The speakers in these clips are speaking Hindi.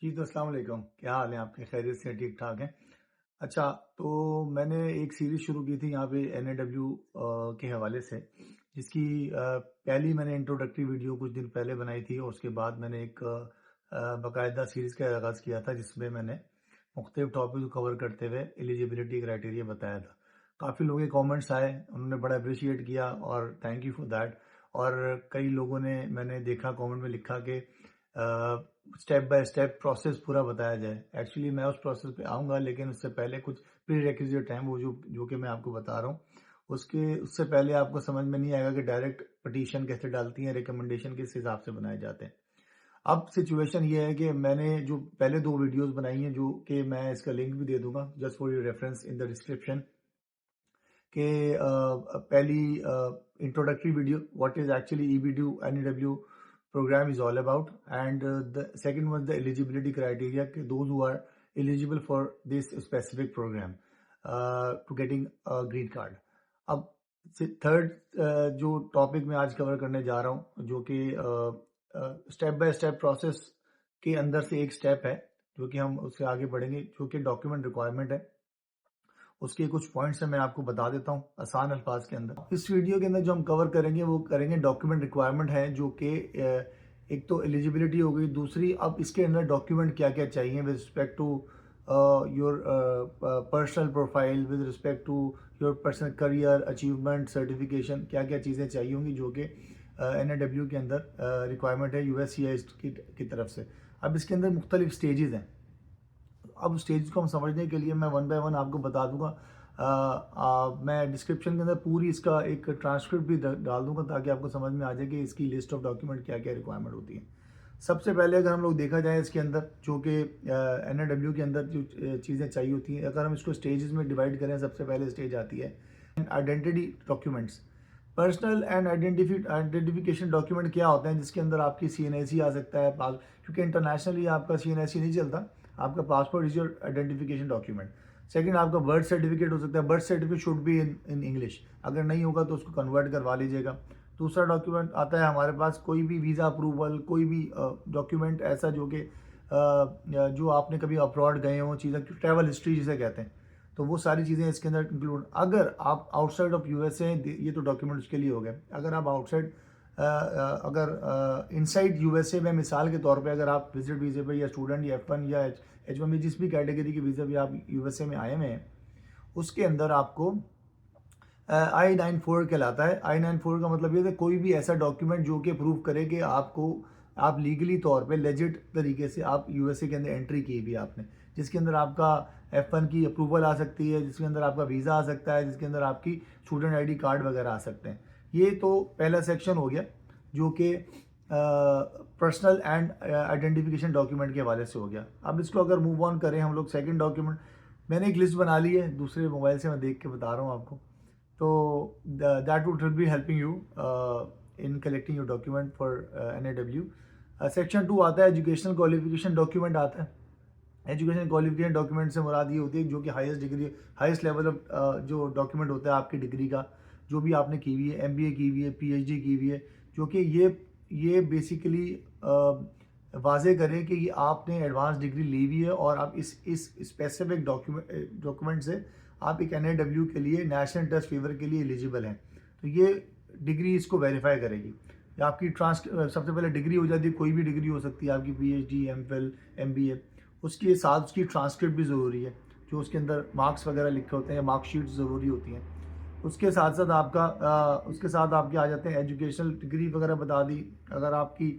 जी, तो अस्सलाम वालेकुम। क्या हाल है आपके? खैरियत से हैं, ठीक-ठाक हैं? अच्छा, तो मैंने एक सीरीज़ शुरू की थी यहाँ पे एनएडब्ल्यू के हवाले से, जिसकी पहली मैंने इंट्रोडक्टरी वीडियो कुछ दिन पहले बनाई थी और उसके बाद मैंने एक बाकायदा सीरीज़ का आगाज़ किया था जिसमें मैंने मुख्तलिफ टॉपिक को कवर करते हुए एलिजिबिलिटी क्राइटेरिया बताया था। काफ़ी लोगों के कमेंट्स आए, उन्होंने बड़ा अप्रिशिएट किया और थैंक यू फॉर दैट। और कई लोगों ने मैंने देखा कमेंट में लिखा कि स्टेप बाय स्टेप प्रोसेस पूरा बताया जाए। एक्चुअली मैं उस प्रोसेस पे आऊँगा, लेकिन उससे पहले कुछ प्री रिक्विजिट हैं वो जो कि मैं आपको बता रहा हूँ। उससे पहले आपको समझ में नहीं आएगा कि डायरेक्ट पिटीशन कैसे डालती हैं, रिकमेंडेशन किस हिसाब से बनाए जाते हैं। अब सिचुएशन ये है कि मैंने जो पहले 2 वीडियोज़ बनाई हैं, जो कि मैं इसका लिंक भी दे दूँगा just for your reference in the description, कि पहली introductory video what is actually EB two NIW program is all about, and the second was the eligibility criteria, those who are eligible for this specific program to getting a green card. अब थर्ड जो टॉपिक मैं आज कवर करने जा रहा हूँ, जो कि स्टेप बाय स्टेप प्रोसेस के अंदर से एक स्टेप है, जो कि हम उससे आगे बढ़ेंगे, जो कि डॉक्यूमेंट रिक्वायरमेंट है। उसके कुछ पॉइंट्स हैं, मैं आपको बता देता हूँ आसान अल्फाज के अंदर। इस वीडियो के अंदर जो हम कवर करेंगे वो करेंगे डॉक्यूमेंट रिक्वायरमेंट है, जो कि एक तो एलिजिबिलिटी हो गई, दूसरी अब इसके अंदर डॉक्यूमेंट क्या क्या चाहिए with respect to your personal profile, with respect to your personal career achievement certification, क्या क्या चीज़ें चाहिए होंगी जो कि एनएडब्ल्यू के अंदर रिक्वायरमेंट है यूएससीआई की तरफ से। अब इसके अंदर मुख्तलिफ स्टेजेस हैं। अब स्टेज को हम समझने के लिए मैं वन बाय वन आपको बता दूंगा। मैं डिस्क्रिप्शन के अंदर पूरी इसका एक ट्रांसक्रिप्ट भी डाल दूंगा ताकि आपको समझ में आ जाए कि इसकी लिस्ट ऑफ डॉक्यूमेंट क्या क्या रिक्वायरमेंट होती है। सबसे पहले अगर हम लोग देखा जाए इसके अंदर, जो कि एनएडब्ल्यू के अंदर जो चीज़ें चाहिए होती हैं, अगर हम इसको स्टेजेस में डिवाइड करें, सबसे पहले स्टेज आती है identity documents. Personal and identification document क्या होते हैं, जिसके अंदर आपकी सीएनआईसी आ सकता है, पास, क्योंकि इंटरनेशनली आपका सीएनआईसी नहीं चलता। आपका passport is your identification document. Second, आपका बर्थ सर्टिफिकेट हो सकता है। Birth certificate should be in English, अगर नहीं होगा तो उसको कन्वर्ट करवा लीजिएगा। दूसरा डॉक्यूमेंट आता है हमारे पास, कोई भी वीज़ा अप्रूवल, कोई भी डॉक्यूमेंट ऐसा जो कि जो आपने कभी अब्रॉड गए हों, चीज़ें ट्रैवल हिस्ट्री जिसे कहते हैं, तो वो सारी चीज़ें इसके अंदर इंक्लूड। अगर आप आउटसाइड ऑफ यूएसए, ये तो डॉक्यूमेंट्स के लिए हो गए। अगर आप आउटसाइड अगर इनसाइड यूएसए में, मिसाल के तौर पे अगर आप विजिट वीज़े पे या स्टूडेंट या F1 या H1 में, जिस भी कैटेगरी के वीज़ा भी आप यूएसए में आए हुए हैं, उसके अंदर आपको I-94 कहलाता है। I-94 का मतलब ये है कोई भी ऐसा डॉक्यूमेंट जो कि प्रूव करे कि आप लीगली तौर पे लेजिट तरीके से आप यूएसए के अंदर एंट्री की भी आपने, जिसके अंदर आपका F1 की अप्रूवल आ सकती है, जिसके अंदर आपका वीज़ा आ सकता है, जिसके अंदर आपकी स्टूडेंट आईडी कार्ड वगैरह आ सकते हैं। ये तो पहला सेक्शन हो गया, जो कि पर्सनल एंड आइडेंटिफिकेशन डॉक्यूमेंट के हवाले से हो गया। अब इसको अगर मूव ऑन करें हम लोग सेकंड डॉक्यूमेंट, मैंने एक लिस्ट बना ली है, दूसरे मोबाइल से मैं देख के बता रहा हूँ आपको। तो that would be helping you in collecting your document for NIW. Section 2 आता है एजुकेशनल क्वालिफिकेशन डॉक्यूमेंट आता है। एजुकेशन क्वालिफिकेशन डॉक्यूमेंट से मुराद ये होती है जो कि highest degree, highest level of जो डॉक्यूमेंट होता है आपकी डिग्री का, जो भी आपने की हुई है, एमबीए की हुई है, पीएचडी की हुई है, जो कि ये बेसिकली वाजे करें कि ये आपने एडवांस डिग्री ली हुई है और आप इस स्पेसिफिक डॉक्यूमेंट से आप एक एनएडब्ल्यू के लिए, नेशनल टेस्ट फेवर के लिए एलिजिबल हैं। तो ये डिग्री इसको वेरीफाई करेगी। आपकी सबसे पहले डिग्री हो जाती है, कोई भी डिग्री हो सकती है आपकी, पीएचडी, एमफिल, एमबीए। उसके साथ उसकी ट्रांसक्रिप्ट भी ज़रूरी है, जो उसके अंदर मार्क्स वगैरह लिखे होते हैं, मार्कशीट ज़रूरी होती हैं। उसके साथ साथ उसके साथ आपके आ जाते हैं एजुकेशनल डिग्री वगैरह बता दी। अगर आपकी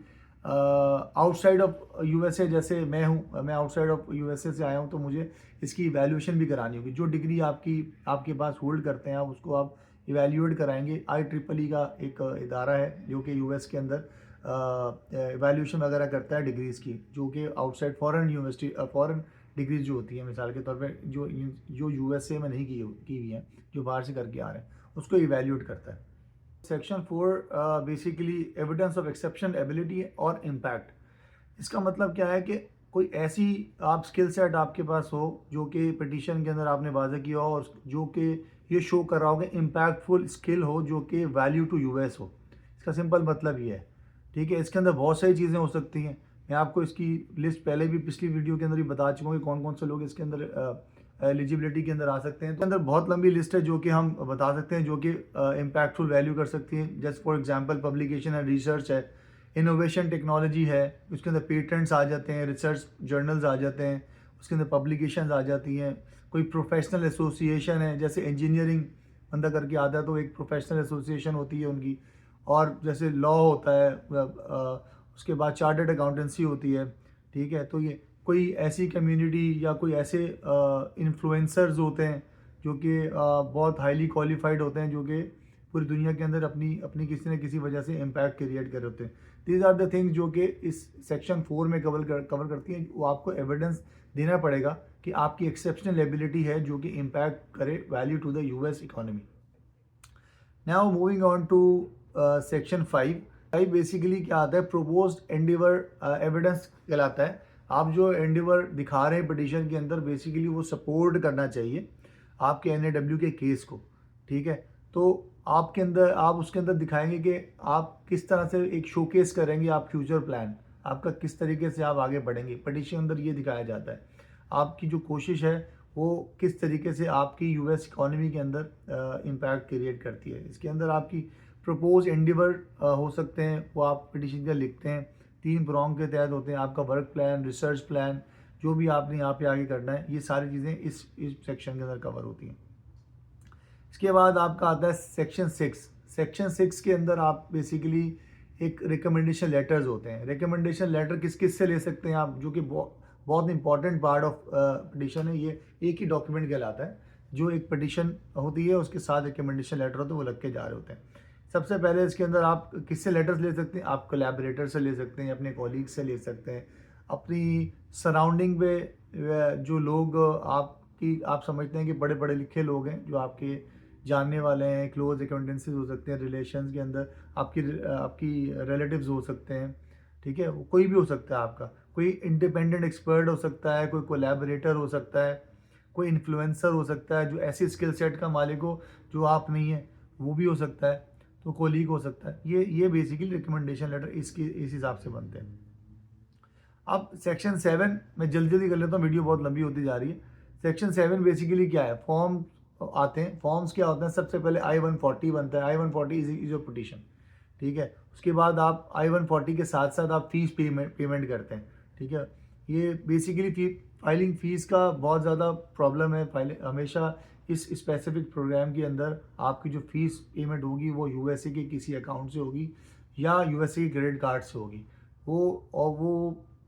आउटसाइड ऑफ यूएसए, जैसे मैं हूँ, मैं आउटसाइड ऑफ यूएसए से आया हूँ, तो मुझे इसकी इवैल्यूएशन भी करानी होगी। जो डिग्री आपके पास होल्ड करते हैं आप, उसको आप इवैल्यूएट कराएंगे। IEEE का एक इदारा है जो कि यूएस के अंदर इवैल्यूएशन वगैरह करता है डिग्रीज़ की, जो कि outside foreign university, foreign degrees जो होती हैं, मिसाल के तौर पे जो यूएसए में नहीं की हुई हैं, जो बाहर से करके आ रहे हैं, उसको इवैल्यूएट करता है। Section 4 basically evidence of exception ability और इम्पैक्ट। इसका मतलब क्या है कि कोई ऐसी आप स्किल सेट आपके पास हो जो कि पिटीशन के अंदर आपने वाज़ेह किया हो, और जो कि ये शो कर रहा हो कि इम्पैक्टफुल स्किल हो, जो कि वैल्यू टू यूएस हो। इसका सिंपल मतलब ये है, ठीक है। इसके अंदर बहुत सारी चीज़ें हो सकती हैं। मैं आपको इसकी लिस्ट पहले भी पिछली वीडियो के अंदर ही बता चुका हूँ कि कौन कौन से लोग इसके अंदर एलिजिबिलिटी के अंदर आ सकते हैं। तो अंदर बहुत लंबी लिस्ट है जो कि हम बता सकते हैं, जो कि इम्पैक्टफुल वैल्यू कर सकती है। Just for example publication and research है, इनोवेशन टेक्नोलॉजी है, उसके अंदर पेटेंट्स आ जाते हैं, रिसर्च जर्नल्स आ जाते हैं, उसके अंदर पब्लिकेशंस आ जाती हैं। कोई प्रोफेशनल एसोसिएशन है, जैसे इंजीनियरिंग बंदा करके आता है तो एक प्रोफेशनल एसोसिएशन होती है उनकी, और जैसे लॉ होता है, उसके बाद चार्टर्ड अकाउंटेंसी होती है। ठीक है, तो ये कोई ऐसी कम्युनिटी या कोई ऐसे इन्फ्लुएंसर्स होते हैं जो कि बहुत हाईली क्वालिफाइड होते हैं, जो कि पूरी दुनिया के अंदर अपनी अपनी किसी न किसी वजह से इम्पैक्ट क्रिएट कर रहे होते हैं। दीज आर द थिंग्स जो कि इस सेक्शन 4 में कवर करती हैं। वो आपको एविडेंस देना पड़ेगा कि आपकी एक्सेप्शनल एबिलिटी है जो कि इम्पैक्ट करे value to the US economy. Now moving on to section 5 basically क्या आता है, प्रोपोज्ड एंडेवर एविडेंस कहलाता है। आप जो एंडेवर दिखा रहे हैं पिटीशन के अंदर, बेसिकली वो सपोर्ट करना चाहिए आपके एनएडब्ल्यू के केस को। ठीक है, तो आपके अंदर आप उसके अंदर दिखाएंगे कि आप किस तरह से एक शोकेस करेंगे, आप फ्यूचर प्लान आपका किस तरीके से आप आगे बढ़ेंगे। पिटीशन अंदर ये दिखाया जाता है आपकी जो कोशिश है वो किस तरीके से आपकी यूएस इकोनॉमी के अंदर इम्पैक्ट क्रिएट करती है। इसके अंदर आपकी प्रपोज एंडेवर हो सकते हैं, वो आप पिटीशन का लिखते हैं। 3 प्रॉन्ग के तहत होते हैं, आपका वर्क प्लान, रिसर्च प्लान, जो भी आपने यहाँ पे आगे करना है, ये सारी चीज़ें इस सेक्शन के अंदर कवर होती हैं। इसके बाद आपका आता है सेक्शन 6। सेक्शन 6 के अंदर आप बेसिकली एक रिकमेंडेशन लेटर्स होते हैं। रिकमेंडेशन लेटर किस किस से ले सकते हैं आप, जो कि बहुत इंपॉर्टेंट पार्ट ऑफ पिटीशन है। ये एक ही डॉक्यूमेंट कहलाता है, जो एक पिटीशन होती है उसके साथ रिकमेंडेशन लेटर होते हैं, वो लग के जा रहे होते हैं। सबसे पहले इसके अंदर आप किससे लेटर्स ले सकते हैं, आप कोलैबोरेटर से ले सकते हैं, अपने कॉलीग से ले सकते हैं, अपनी सराउंडिंग में जो लोग आप समझते हैं कि बड़े पढ़े लिखे लोग हैं, जो आपके जानने वाले हैं, क्लोज अकाउंटेंसीज हो सकते हैं, रिलेशंस के अंदर आपकी रिलेटिव्स हो सकते हैं। ठीक है, कोई भी हो सकता है आपका, कोई इंडिपेंडेंट एक्सपर्ट हो सकता है, कोई कोलैबोरेटर हो सकता है, कोई इन्फ्लुएंसर हो सकता है जो ऐसी स्किल सेट का मालिक हो जो आप नहीं है, वो भी हो सकता है, तो कोलीग हो सकता है। ये बेसिकली रिकमेंडेशन लेटर इस हिसाब से बनते हैं। अब सेक्शन 7 मैं जल्दी कर लेता हूँ, वीडियो बहुत लंबी होती जा रही है। सेक्शन 7 बेसिकली क्या है, फॉर्म आते हैं। फॉर्म्स क्या होते हैं, सबसे पहले I-140 बनता है। I-140 is your petition. ठीक है, उसके बाद आप I-140 के साथ साथ आप फीस पेमेंट करते हैं। ठीक है, ये बेसिकली फाइलिंग फ़ीस का बहुत ज़्यादा प्रॉब्लम है। हमेशा इस स्पेसिफिक प्रोग्राम के अंदर आपकी जो फीस पेमेंट होगी वो यूएसए के किसी अकाउंट से होगी या यूएसए के क्रेडिट कार्ड से होगी। वो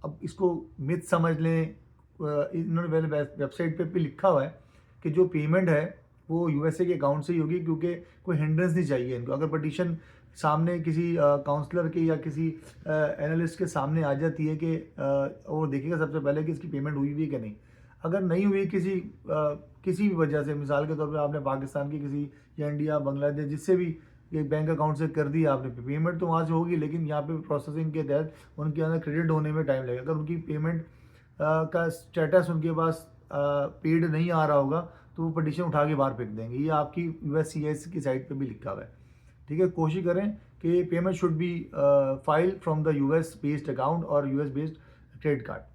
अब इसको मिथ समझ लें, इन्होंने पहले वेबसाइट पे भी लिखा हुआ है कि जो पेमेंट है वो यूएसए के अकाउंट से ही होगी, क्योंकि कोई हिंड्रेंस नहीं चाहिए इनको। अगर पिटीशन सामने किसी काउंसलर के या किसी एनालिस्ट के सामने आ जाती है कि वो देखेगा सबसे पहले कि इसकी पेमेंट हुई है कि नहीं। अगर नहीं हुई किसी भी वजह से, मिसाल के तौर पे आपने पाकिस्तान के किसी या इंडिया, बांग्लादेश, जिससे भी एक बैंक अकाउंट से कर दिया आपने, पेमेंट तो वहाँ से होगी, लेकिन यहाँ पे प्रोसेसिंग के तहत उनके अंदर क्रेडिट होने में टाइम लगेगा। अगर उनकी पेमेंट का स्टेटस उनके पास पेड नहीं आ रहा होगा तो वो पिटीशन उठा के बाहर फेंक देंगे। ये आपकी USCIS की साइट पे भी लिखा हुआ है। ठीक है, कोशिश करें कि payment should be file from the US based account और US बेस्ड क्रेडिट कार्ड।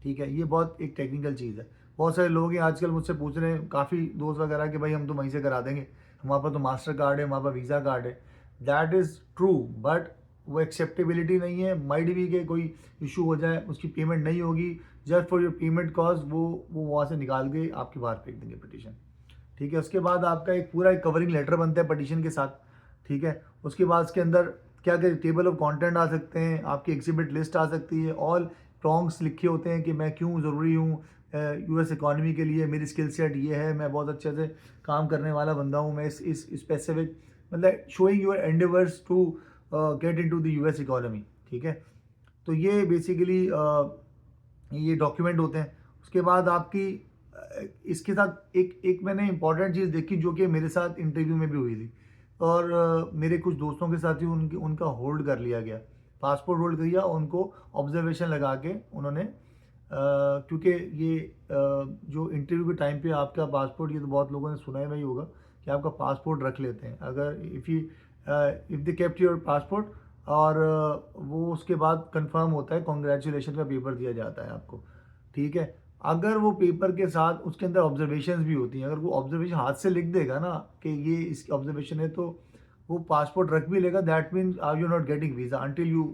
ठीक है, ये बहुत एक टेक्निकल चीज़ है। बहुत सारे लोग हैं आजकल मुझसे पूछ रहे हैं, काफ़ी दोस्त वगैरह, कि भाई हम तो वहीं से करा देंगे, हमारे पास तो मास्टर कार्ड है, हमारे पास वीज़ा कार्ड है। दैट इज़ ट्रू, बट वो एक्सेप्टेबिलिटी नहीं है। माइट भी कि कोई इशू हो जाए, उसकी पेमेंट नहीं होगी, just for your payment cost वो वहाँ से निकाल के आपके बाहर फेंक देंगे पिटीशन। ठीक है, उसके बाद आपका एक पूरा एक कवरिंग लेटर बनता है पिटीशन के साथ। ठीक है, उसके बाद उसके अंदर क्या क्या टेबल ऑफ कंटेंट आ सकते हैं, आपकी एग्जिबिट लिस्ट आ सकती है, ऑल प्रॉन्ग्स लिखे होते हैं कि मैं क्यों ज़रूरी हूँ यूएस इकोनॉमी के लिए, मेरी स्किल सेट ये है, मैं बहुत अच्छे से काम करने वाला बंदा हूँ, मैं इस स्पेसिफिक, मतलब showing your endeavours to get into the US economy. ठीक है, तो ये बेसिकली ये डॉक्यूमेंट होते हैं। उसके बाद आपकी इसके साथ एक मैंने इंपॉर्टेंट चीज़ देखी जो कि मेरे साथ इंटरव्यू में भी हुई थी, और मेरे कुछ दोस्तों के साथ ही उनका होल्ड कर लिया गया, पासपोर्ट होल्ड किया, उनको ऑब्जर्वेशन लगा के उन्होंने, क्योंकि ये जो इंटरव्यू के टाइम पे आपका पासपोर्ट, ये तो बहुत लोगों ने सुना ही होगा कि आपका पासपोर्ट रख लेते हैं। अगर if they kept your passport, और वो उसके बाद कंफर्म होता है, कॉन्ग्रेचुलेशन का पेपर दिया जाता है आपको, ठीक है। अगर वो पेपर के साथ उसके अंदर ऑब्जर्वेशंस भी होती हैं, अगर वो ऑब्जर्वेशन हाथ से लिख देगा ना कि ये इसकी ऑब्जर्वेशन है, तो वो पासपोर्ट रख भी लेगा, that means are you not getting visa until you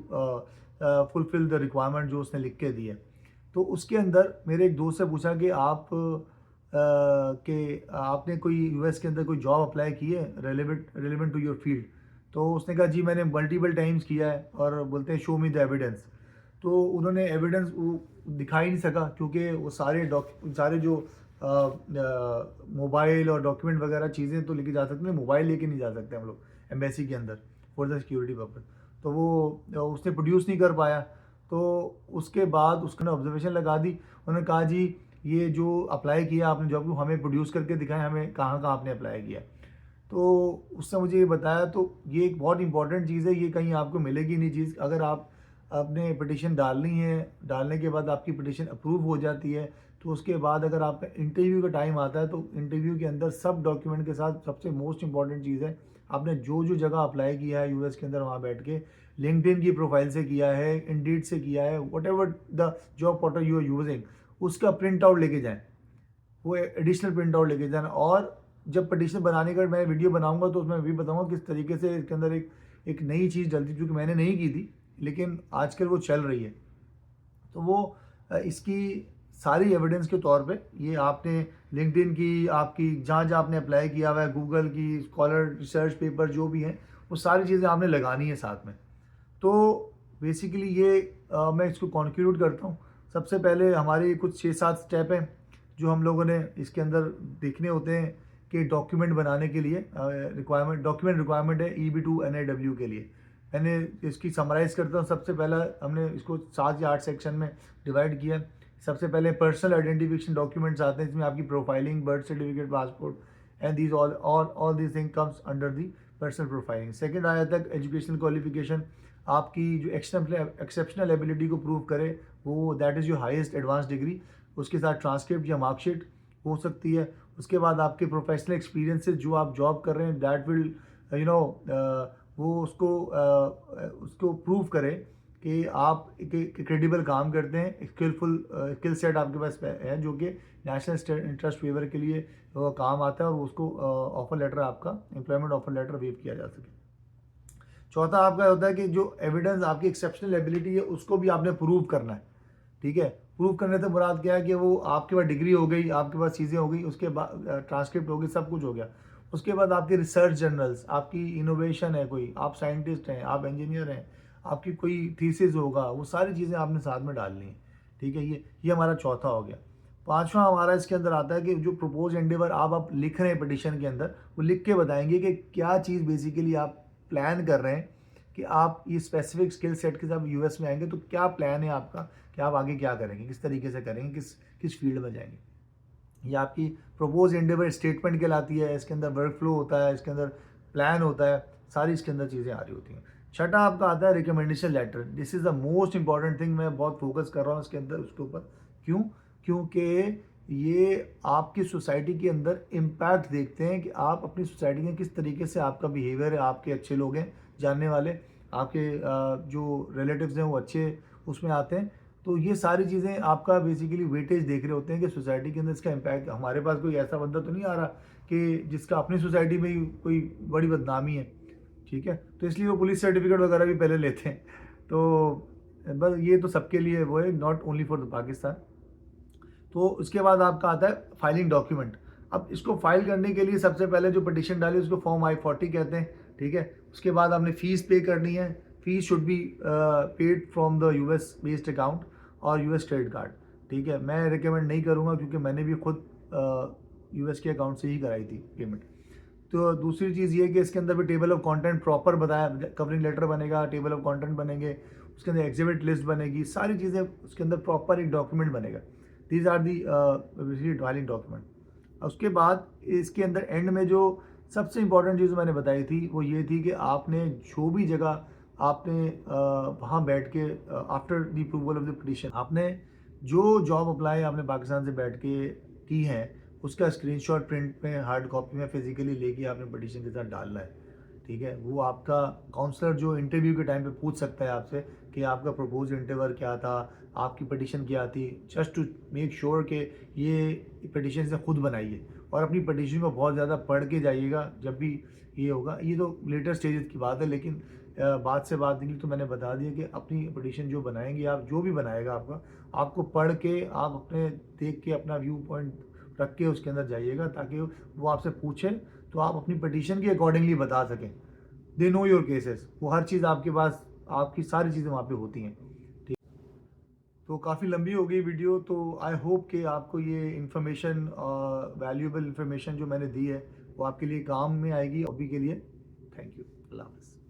fulfil the requirement जो उसने लिख के दी है। तो उसके अंदर मेरे एक दोस्त से पूछा कि आपने कोई यूएस के अंदर कोई जॉब अप्लाई की है relevant relevant to your field. तो उसने कहा जी मैंने मल्टीपल टाइम्स किया है, और बोलते हैं शो मी द एविडेंस। तो उन्होंने एविडेंस वो दिखा ही नहीं सका, क्योंकि वो सारे जो मोबाइल और डॉक्यूमेंट वगैरह चीज़ें तो लेके जा सकते हैं, मोबाइल लेके नहीं जा सकते हम लोग एम्बेसी के अंदर फॉर द सिक्योरिटी पर्पज। तो वो उसने प्रोड्यूस नहीं कर पाया। तो उसके बाद उसने ऑब्जर्वेशन लगा दी। उन्होंने कहा जी ये जो अप्लाई किया आपने जॉब को हमें प्रोड्यूस करके दिखाएं, हमें कहाँ कहाँ आपने अप्लाई किया। तो उसने मुझे ये बताया। तो ये एक बहुत इंपॉर्टेंट चीज़ है, ये कहीं आपको मिलेगी नहीं चीज़। अगर आप अपने पिटिशन डालनी है, डालने के बाद आपकी पिटिशन अप्रूव हो जाती है, तो उसके बाद अगर आपका इंटरव्यू का टाइम आता है, तो इंटरव्यू के अंदर सब डॉक्यूमेंट के साथ सबसे मोस्ट इंपॉर्टेंट चीज़ है, आपने जो जो जगह अप्लाई किया है यूएस के अंदर वहाँ बैठ के, लिंक्डइन की प्रोफाइल से किया है, इंडीड से किया है, whatever the job portal you are using, उसका प्रिंट आउट लेके जाएँ, वो एडिशनल प्रिंट आउट लेके जाना। और जब पिटिशन बनाने का मैं वीडियो बनाऊंगा तो उसमें भी बताऊंगा किस तरीके से इसके अंदर एक नई चीज़ डलती, क्योंकि मैंने नहीं की थी लेकिन आजकल वो चल रही है। तो वो इसकी सारी एविडेंस के तौर पे ये आपने लिंक्डइन की, आपकी जहाँ जहाँ आपने अप्लाई किया हुआ है, गूगल की, स्कॉलर रिसर्च पेपर जो भी हैं, वो सारी चीज़ें आपने लगानी है साथ में। तो बेसिकली ये मैं इसको कॉन्क्लूड करता हूँ। सबसे पहले हमारे कुछ 6-7 स्टेप हैं जो हम लोगों ने इसके अंदर देखने होते हैं कि डॉक्यूमेंट बनाने के लिए डॉक्यूमेंट रिक्वायरमेंट है EB-2 NIW के लिए। मैंने इसकी समराइज़ करता हूँ। सबसे पहला हमने इसको 7 या 8 सेक्शन में डिवाइड किया। सबसे पहले पर्सनल आइडेंटिफिकेशन डॉक्यूमेंट्स आते हैं, इसमें आपकी profiling, birth certificate, passport and these all these thing comes under the personal profiling. Second आया तक एजुकेशनल क्वालिफिकेशन, आपकी जो एक्सेप्शनल एबिलिटी को प्रूव करे, वो that is your highest advance degree. उसके साथ ट्रांसक्रिप्ट या मार्कशीट हो सकती है। उसके बाद आपके प्रोफेशनल एक्सपीरियंसेस जो आप जॉब कर रहे हैं, दैट विल वो उसको प्रूव करे कि आप एक क्रेडिबल काम करते हैं, स्किल सेट आपके पास है जो कि नेशनल इंटरेस्ट वेवर के लिए काम आता है, और उसको ऑफर लेटर, आपका एम्प्लॉयमेंट ऑफर लेटर वेव किया जा सके। चौथा आपका होता है कि जो एविडेंस आपकी एक्सेप्शनल एबिलिटी है उसको भी आपने प्रूव करना है, ठीक है। प्रूव करने से मुराद क्या है कि वो आपके पास डिग्री हो गई, आपके पास चीज़ें हो गई, उसके बाद ट्रांसक्रिप्ट हो गई, सब कुछ हो गया। उसके बाद आपके रिसर्च जर्नल्स, आपकी इनोवेशन है, कोई आप साइंटिस्ट हैं, आप इंजीनियर हैं, आपकी कोई थीसिस होगा, वो सारी चीज़ें आपने साथ में डालनी है, ठीक है। ये हमारा चौथा हो गया। पांचवा हमारा इसके अंदर आता है कि जो प्रपोज एंडेवर आप लिख रहे हैं पिटिशन के अंदर, वो लिख के बताएंगे कि क्या चीज़ बेसिकली आप प्लान कर रहे हैं कि आप ये स्पेसिफिक स्किल सेट के साथ यूएस में आएंगे, तो क्या प्लान है आपका कि आप आगे क्या करेंगे, किस तरीके से करेंगे, किस किस फील्ड में जाएंगे। ये आपकी प्रपोज एंडेवर स्टेटमेंट कहलाती है। इसके अंदर वर्क फ्लो होता है, इसके अंदर प्लान होता है, सारी इसके अंदर चीज़ें आ रही होती हैं। छठा आपका आता है recommendation letter. This is the most important thing, मैं बहुत फोकस कर रहा हूँ इसके अंदर, उसके ऊपर। क्यों? क्योंकि ये आपकी सोसाइटी के अंदर इम्पैक्ट देखते हैं कि आप अपनी सोसाइटी में किस तरीके से आपका बिहेवियर है, आपके अच्छे लोग हैं जानने वाले, आपके जो रिलेटिव्स हैं वो अच्छे उसमें आते हैं। तो ये सारी चीज़ें आपका बेसिकली वेटेज देख रहे होते हैं कि सोसाइटी के अंदर इसका इम्पैक्ट। हमारे पास कोई ऐसा बंदा तो नहीं आ रहा कि जिसका अपनी सोसाइटी में ही कोई बड़ी बदनामी है, ठीक है। तो इसलिए वो पुलिस सर्टिफिकेट वगैरह भी पहले लेते हैं। तो बस ये तो सबके लिए वो है, not only for the Pakistan. तो उसके बाद आपका आता है फाइलिंग डॉक्यूमेंट। अब इसको फाइल करने के लिए सबसे पहले जो पिटिशन डाली उसको फॉर्म I-40 कहते हैं, ठीक है। उसके बाद आपने फ़ीस पे करनी है। Fees should be paid from the US based account और US क्रेडिट कार्ड, ठीक है। मैं रिकमेंड नहीं करूँगा क्योंकि मैंने भी खुद US के अकाउंट से ही कराई थी पेमेंट। तो दूसरी चीज़ ये है कि इसके अंदर भी टेबल ऑफ कंटेंट प्रॉपर बताया, कवरिंग लेटर बनेगा, टेबल ऑफ कंटेंट बनेंगे, उसके अंदर एग्जिबिट लिस्ट बनेगी, सारी चीज़ें उसके अंदर प्रॉपर एक डॉक्यूमेंट बनेगा। These are the filing document. उसके बाद इसके अंदर एंड में जो सबसे इंपॉर्टेंट चीज़ मैंने बताई थी वो ये थी कि आपने जो भी जगह आपने वहाँ बैठ के after the approval of the petition आपने जो जॉब अप्लाई आपने पाकिस्तान से बैठ के की है उसका स्क्रीनशॉट प्रिंट में, हार्ड कॉपी में, फिजिकली लेके आपने पिटिशन के साथ डालना है, ठीक है, वो आपका काउंसलर जो इंटरव्यू के टाइम पे पूछ सकता है आपसे कि आपका प्रपोज इंटरव्यू क्या था, आपकी पिटिशन क्या थी, जस्ट टू मेक श्योर कि ये पिटिशन से खुद बनाइए और अपनी पिटिशन को बहुत ज़्यादा पढ़ के जाइएगा जब भी ये होगा। ये तो लेटर स्टेजेस की बात है, लेकिन बात से बात निकली तो मैंने बता दिया कि अपनी पिटिशन जो बनाएंगे आप, जो भी बनाएगा आपका, आपको पढ़ के आप अपने देख के अपना व्यू पॉइंट रख के उसके अंदर जाइएगा, ताकि वो आपसे पूछे तो आप अपनी पिटिशन के अकॉर्डिंगली बता सकें। दे नो योर केसेस, वो हर चीज़ आपके पास, आपकी सारी चीज़ें वहाँ पे होती हैं। ठीक, तो काफ़ी लंबी हो गई वीडियो, तो आई होप कि आपको ये इन्फॉर्मेशन, वैल्यूएबल इन्फॉर्मेशन जो मैंने दी है वो आपके लिए काम में आएगी। अभी के लिए थैंक यू, अल्लाह हाफ़िज़।